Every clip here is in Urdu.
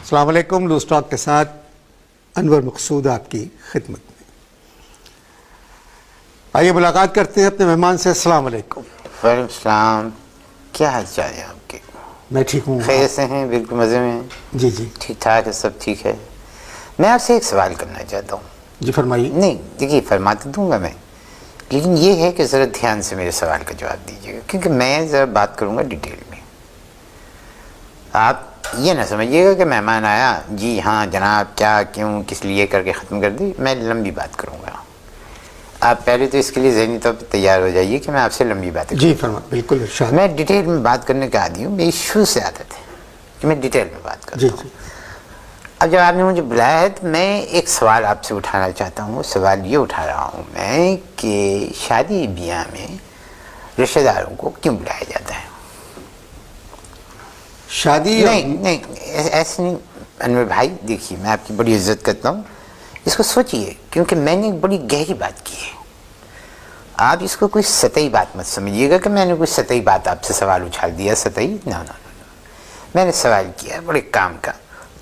السلام علیکم. لوز ٹاک کے ساتھ انور مقصود آپ کی خدمت میں. آئیے ملاقات کرتے ہیں اپنے مہمان سے. السلام علیکم. وعلیکم السلام. کیا حال چال ہے آپ کے؟ میں ٹھیک ہوں. خیر سے ہیں؟ بالکل مزے میں ہیں؟ جی جی ٹھیک ٹھاک ہے، سب ٹھیک ہے. میں آپ سے ایک سوال کرنا چاہتا ہوں. جی فرمائیے. نہیں دیکھیے، فرما تو دوں گا میں، لیکن یہ ہے کہ ذرا دھیان سے میرے سوال کا جواب دیجیے گا، کیونکہ میں ذرا بات کروں گا ڈیٹیل میں. آپ یہ نہ سمجھیے گا کہ مہمان آیا جی ہاں جناب کیا کیوں کس لیے کر کے ختم کر دی. میں لمبی بات کروں گا. آپ پہلے تو اس کے لیے ذہنی طور پہ تیار ہو جائیے کہ میں آپ سے لمبی باتیں جی فرما. بالکل ارشاد. میں ڈیٹیل میں بات کرنے کا عادی ہوں. میری شروع سے عادت ہے کہ میں ڈیٹیل میں بات کرتا جی ہوں. جی اب جب آپ نے مجھے بلایا ہے تو میں ایک سوال آپ سے اٹھانا چاہتا ہوں. سوال یہ اٹھا رہا ہوں میں کہ شادی بیاہ میں رشتہ داروں کو کیوں بلایا جاتا ہے؟ شادی نہیں ایسے نہیں انور بھائی. دیکھیے میں آپ کی بڑی عزت کرتا ہوں، اس کو سوچیے، کیونکہ میں نے ایک بڑی گہری بات کی ہے. آپ اس کو کوئی سطحی بات مت سمجھیے گا کہ میں نے کوئی سطحی بات آپ سے سوال اچھال دیا. سطحی نہ میں نے سوال کیا ہے بڑے کام کا،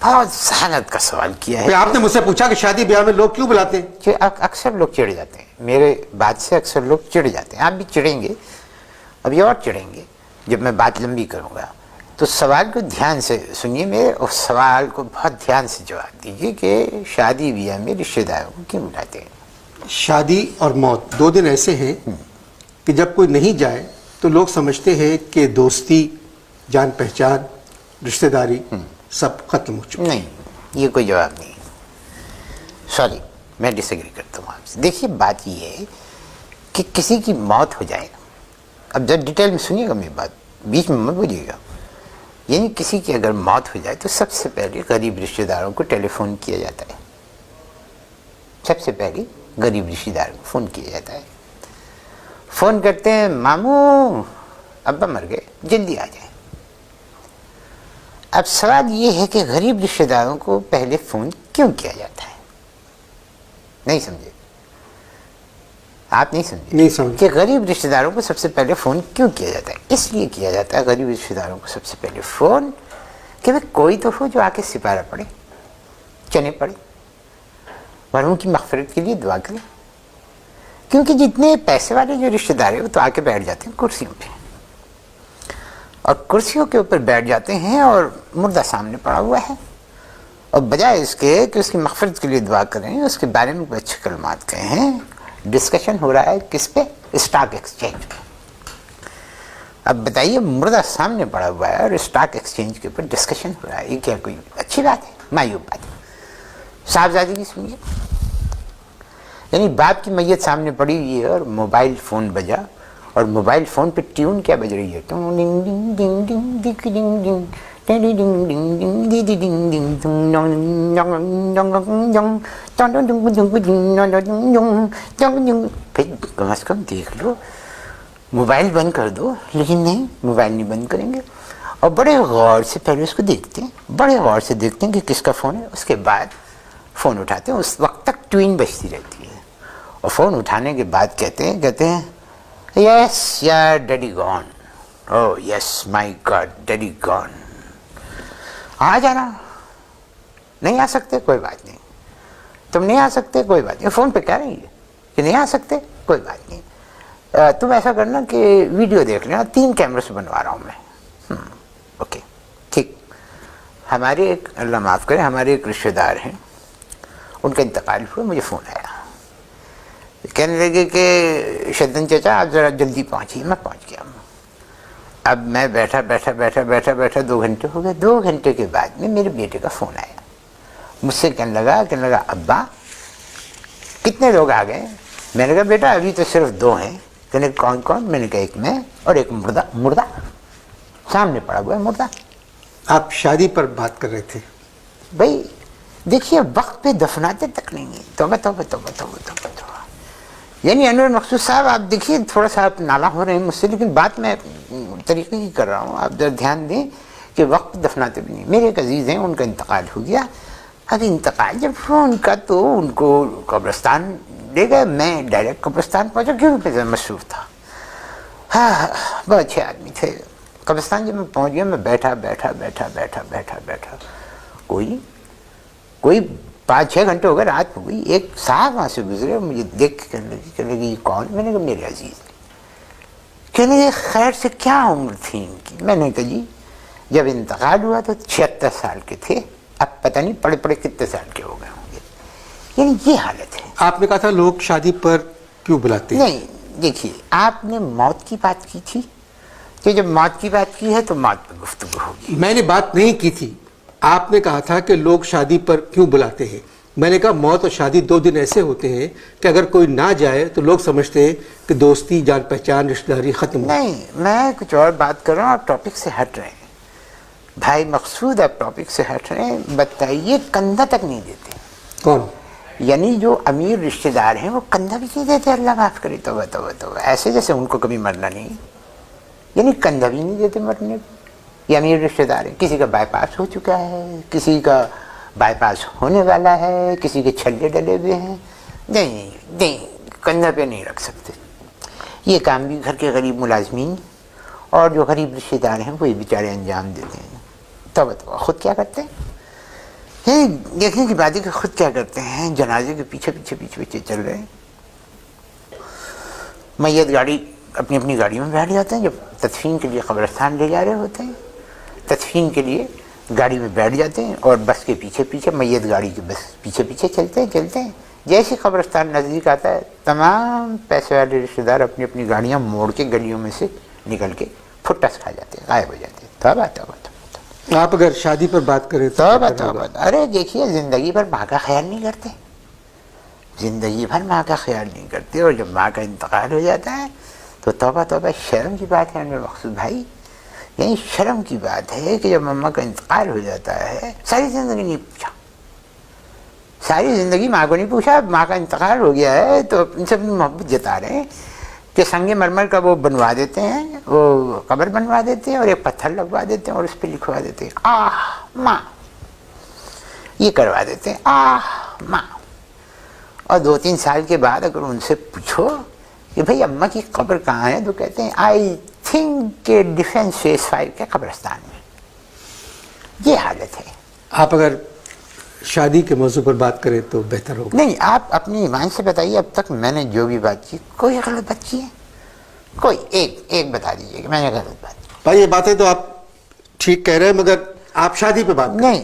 بہت ذہانت کا سوال کیا ہے. آپ نے مجھ سے پوچھا کہ شادی بیاہ میں لوگ کیوں بلاتے ہیں؟ کہ اکثر لوگ چڑھ جاتے ہیں میرے بات سے، اکثر لوگ چڑھ جاتے ہیں. آپ بھی چڑھیں گے، ابھی اور چڑھیں گے جب میں بات لمبی کروں گا. تو سوال کو دھیان سے سنیے میرے، اور سوال کو بہت دھیان سے جواب دیجیے کہ شادی بیاہ میں رشتہ داروں کو کیوں بلاتے ہیں؟ شادی اور موت دو دن ایسے ہیں کہ جب کوئی نہیں جائے تو لوگ سمجھتے ہیں کہ دوستی، جان پہچان، رشتہ داری سب ختم ہو چکا. نہیں، یہ کوئی جواب نہیں. سوری، میں ڈس ایگری کرتا ہوں آپ سے. دیکھیے بات یہ ہے کہ کسی کی موت ہو جائے، اب جب ڈیٹیل میں سنیے گا میری بات، بیچ میں مت بولیے گا. یعنی کسی کی اگر موت ہو جائے تو سب سے پہلے غریب رشتہ داروں کو ٹیلی فون کیا جاتا ہے. سب سے پہلے غریب رشتہ داروں کو فون کیا جاتا ہے. فون کرتے ہیں، ماموں ابا مر گئے، جلدی آ جائیں. اب سوال یہ ہے کہ غریب رشتہ داروں کو پہلے فون کیوں کیا جاتا ہے؟ نہیں سمجھے آپ؟ نہیں سمجھے کہ غریب رشتہ داروں کو سب سے پہلے فون کیوں کیا جاتا ہے؟ اس لیے کیا جاتا ہے غریب رشتہ داروں کو سب سے پہلے فون کہ وہ کوئی تو ہو جو آ کے سپارہ پڑے، چنے پڑے، ورنوں کی مغفرت کے لیے دعا کریں. کیونکہ جتنے پیسے والے جو رشتہ دار ہیں وہ تو آ کے بیٹھ جاتے ہیں کرسیوں پہ، اور کرسیوں کے اوپر بیٹھ جاتے ہیں اور مردہ سامنے پڑا ہوا ہے، اور بجائے اس کے کہ اس کی مغفرت کے لیے دعا کریں، اس کے بارے میں کوئی اچھے کلمات کہیں. ڈسکشن ہو رہا ہے کس پہ؟ اسٹاک ایکسچینج پہ. اب بتائیے، مردہ سامنے پڑا ہوا ہے اور اسٹاک ایکسچینج کے اوپر ڈسکشن ہو رہا ہے، یہ کیا کوئی اچھی بات ہے؟ معیوب بات ہے. صاحبزادی کی سنیے، یعنی باپ کی میت سامنے پڑی ہوئی ہے اور موبائل فون بجا، اور موبائل فون پہ ٹیون کیا بج رہی ہے؟ کم از کم دیکھ لو، موبائل بند کر دو. لیکن نہیں، موبائل نہیں بند کریں گے، اور بڑے غور سے پہلے اس کو دیکھتے ہیں، بڑے غور سے دیکھتے ہیں کہ کس کا فون ہے. اس کے بعد فون اٹھاتے ہیں. اس وقت تک ٹوین بجتی رہتی ہے، اور فون اٹھانے کے بعد کہتے ہیں یس یار ڈیڈی گون. او یس مائی گاڈ ڈیڈی گون. آ جانا. نہیں آ سکتے؟ کوئی بات نہیں. تم نہیں آ سکتے؟ کوئی بات نہیں. فون پہ کہہ رہی ہے کہ نہیں آ سکتے؟ کوئی بات نہیں. تم ایسا کرنا کہ ویڈیو دیکھ لینا، 3 کیمرے سے بنوا رہا ہوں میں. اوکے ٹھیک. ہمارے ایک، اللہ معاف کرے، ہمارے ایک رشتہ دار ہیں، ان کا انتقال ہوا. مجھے فون آیا، کہنے لگے کہ شدن چچا آپ ذرا جلدی پہنچیے. میں پہنچ گیا. اب میں بیٹھا 2 گھنٹے ہو گئے. 2 گھنٹے کے بعد میں میرے بیٹے کا فون آیا. مجھ سے کہنے لگا ابا کتنے لوگ آ گئے؟ میں نے کہا بیٹا ابھی تو صرف 2 ہیں. کہنے کون؟ میں نے کہا ایک میں اور ایک مردہ سامنے پڑا ہوا ہے، مردہ. آپ شادی پر بات کر رہے تھے. بھائی دیکھیے، وقت پہ دفناتے تک نہیں ہیں. توبہ. یعنی انور مقصود صاحب، آپ دیکھیے تھوڑا سا آپ نالا ہو رہے ہیں مجھ سے، لیکن بات میں طریقے کی کر رہا ہوں. آپ ذرا دھیان دیں کہ وقت دفناتے بھی نہیں. میرے ایک عزیز ہیں، ان کا انتقال ہو گیا. اب انتقال جب ہوا ان کا تو ان کو قبرستان لے گئے. میں ڈائریکٹ قبرستان پہنچا کیونکہ مشہور تھا. ہاں بہت اچھے آدمی تھے. قبرستان جب میں پہنچ گیا، میں بیٹھا کوئی 5-6 گھنٹے ہو گئے، رات ہو گئی، ایک صاحب وہاں سے گزرے، مجھے دیکھ کے کہنے لگے یہ کون؟ میں نے کہا میرے عزیز۔ کہنے لگے خیر سے کیا عمر تھی ان کی؟ میں نے کہا جی جب انتقال ہوا تو 76 سال کے تھے، اب پتہ نہیں پڑے پڑے کتنے سال کے ہو گئے ہوں گے۔ یعنی یہ حالت ہے۔ آپ نے کہا تھا لوگ شادی پر کیوں بلاتے ہیں؟ نہیں دیکھیے، آپ نے موت کی بات کی تھی کہ جب موت کی بات کی ہے تو موت پہ گفتگو ہوگی۔ میں نے بات نہیں کی تھی، آپ نے کہا تھا کہ لوگ شادی پر کیوں بلاتے ہیں۔ میں نے کہا موت اور شادی 2 دن ایسے ہوتے ہیں کہ اگر کوئی نہ جائے تو لوگ سمجھتے ہیں کہ دوستی، جان پہچان، رشتہ داری ختم ہو۔ نہیں، میں کچھ اور بات کر رہا ہوں، آپ ٹاپک سے ہٹ رہے ہیں بھائی مقصود، آپ ٹاپک سے ہٹ رہے ہیں۔ بتائیے کندھا تک نہیں دیتے، کون؟ یعنی جو امیر رشتہ دار ہیں وہ کندھا بھی نہیں دیتے، اللہ معاف کرے، توبہ توبہ توبہ، ایسے جیسے ان کو کبھی مرنا نہیں، یعنی کندھا بھی نہیں دیتے مرنے کو۔ یہ امیر رشتہ دار ہیں، کسی کا بائی پاس ہو چکا ہے، کسی کا بائی پاس ہونے والا ہے، کسی کے چھلے ڈلے ہوئے ہیں، نہیں کندھا پہ نہیں رکھ سکتے۔ یہ کام بھی گھر کے غریب ملازمین اور جو غریب رشتہ دار ہیں وہی بیچارے انجام دیتے ہیں۔ توبہ توبہ، خود کیا کرتے ہیں؟ دیکھنے کی بات ہے کہ خود کیا کرتے ہیں، جنازے کے پیچھے چل رہے ہیں، میت گاڑی اپنی اپنی گاڑیوں میں بیٹھ جاتے ہیں، جب تدفین کے لیے قبرستان لے جا رہے ہوتے ہیں، تدفین کے لیے گاڑی میں بیٹھ جاتے ہیں اور بس کے پیچھے میت گاڑی کے بس پیچھے چلتے ہیں۔ جیسے قبرستان نزدیک آتا ہے تمام پیسے والے رشتہ دار اپنی اپنی گاڑیاں موڑ کے گلیوں میں سے نکل کے پھٹس کھا جاتے ہیں، غائب ہو جاتے ہیں۔ توبہ، آپ اگر شادی پر بات کریں تو توبہ۔ ارے دیکھیے، زندگی بھر ماں کا خیال نہیں کرتے، زندگی بھر ماں کا خیال نہیں کرتے، اور جب ماں کا انتقال ہو جاتا ہے تو توبہ، شرم کی بات ہے میرے مقصود بھائی، یعنی شرم کی بات ہے کہ جب ماں کا انتقال ہو جاتا ہے، ساری زندگی نہیں پوچھا، ساری زندگی ماں کو نہیں پوچھا، ماں کا انتقال ہو گیا ہے تو ان سے اپنی محبت جتا رہے ہیں کہ سنگ مرمر کا وہ بنوا دیتے ہیں، وہ قبر بنوا دیتے ہیں اور ایک پتھر لگوا دیتے ہیں اور اس پہ لکھوا دیتے ہیں آہ ماں، یہ کروا دیتے ہیں آہ ماں۔ اور 2-3 سال کے بعد اگر ان سے پوچھو کہ بھئی اماں کی قبر کہاں ہے، تو کہتے ہیں آئی تھنک کہ ڈیفینس فیس 5 کے قبرستان میں۔ یہ حالت ہے۔ آپ اگر شادی کے موضوع پر بات کریں تو بہتر ہوگا۔ نہیں، آپ اپنی ایمان سے بتائیے، اب تک میں نے جو بھی بات کی کوئی غلط بات کی ہے؟ کوئی ایک بتا دیجیے کہ میں نے غلط بات کی۔ بھائی یہ باتیں تو آپ ٹھیک کہہ رہے ہیں، مگر آپ شادی پہ بات کریں۔ نہیں،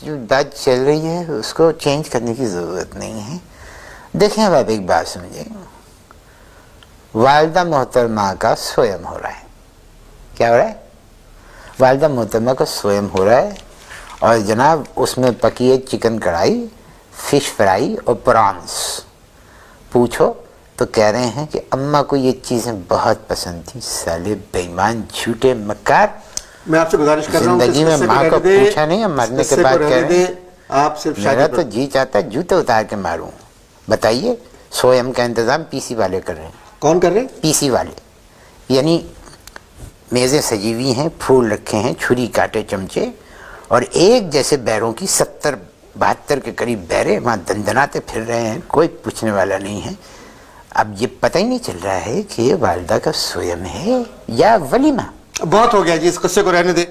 جو بات چل رہی ہے اس کو چینج کرنے کی ضرورت نہیں ہے۔ دیکھیں اب آپ ایک بات سمجھیں، والدہ محترمہ کا سویم ہو رہا ہے۔ کیا ہو رہا ہے؟ والدہ محترمہ کا سویم ہو رہا ہے، اور جناب اس میں پکی ہے چکن کڑھائی، فش فرائی اور پرانس۔ پوچھو تو کہہ رہے ہیں کہ اماں کو یہ چیزیں بہت پسند تھیں، سالے بے ایمان جھوٹے مکار۔ میں آپ سے گزارش کر رہا ہوں زندگی میں ماں کو پوچھا نہیں، ہم مرنے کے بعد کہہ رہے ہیں آپ صرف میرا شادی تو پر۔ جی چاہتا ہے جوتے اتار کے ماروں۔ بتائیے، سویم کا انتظام پی سی والے کر رہے ہیں۔ کون کر رہے ہیں؟ پی سی والے، یعنی میزیں سجی ہوئی ہیں، پھول رکھے ہیں، چھری کاٹے چمچے، اور ایک جیسے بیروں کی 70-72 کے قریب بیرے وہاں دندناتے پھر رہے ہیں، کوئی پوچھنے والا نہیں ہے۔ اب یہ پتہ ہی نہیں چل رہا ہے کہ یہ والدہ کا سویم ہے یا ولیمہ۔ بہت ہو گیا جی، اس قصے کو رہنے دے۔